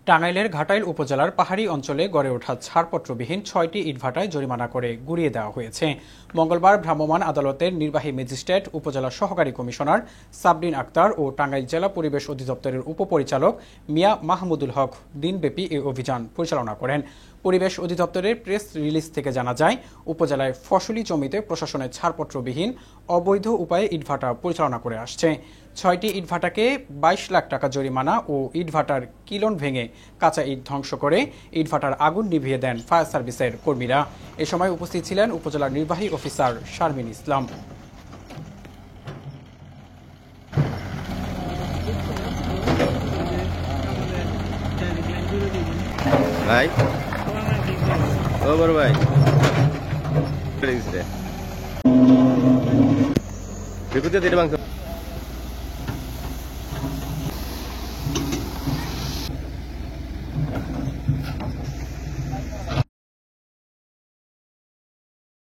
টাঙ্গাইলের ঘাটাইল উপজেলার পাহাড়ি অঞ্চলে গড়ে ওঠা ছাড়পত্রবিহীন ৬টি ইটভাটায় জরিমানা করে গুড়িয়ে দেওয়া হয়েছে। মঙ্গলবার ভ্রাম্যমাণ আদালতের নির্বাহী ম্যাজিস্ট্রেট, উপজেলা সহকারী কমিশনার সাবরিন আক্তার ও টাঙ্গাইল জেলা পরিবেশ অধিদপ্তরের উপপরিচালক মিয়া মাহমুদুল হক দিনব্যাপী এই অভিযান পরিচালনা করেন। পরিবেশ অধিদপ্তরের প্রেস রিলিজ থেকে জানা যায়, উপজেলায় ফসলি জমিতে প্রশাসনের ছাড়পত্রবিহীন অবৈধ উপায়ে ইটভাটা পরিচালনা করে আসছে। ৬টি ইটভাটাকে ২২ লাখ টাকা জরিমানা ও ইটভাটার কিলন ভেঙে কাঁচা ইট ধ্বংস করে ইটভাটার আগুন নিভিয়ে দেন ফায়ার সার্ভিসের কর্মীরা। এ সময় উপস্থিত ছিলেন উপজেলার নির্বাহী অফিসার শারমিন ইসলাম। ভাই ও বড় ভাই বিপদে দিতে মাংস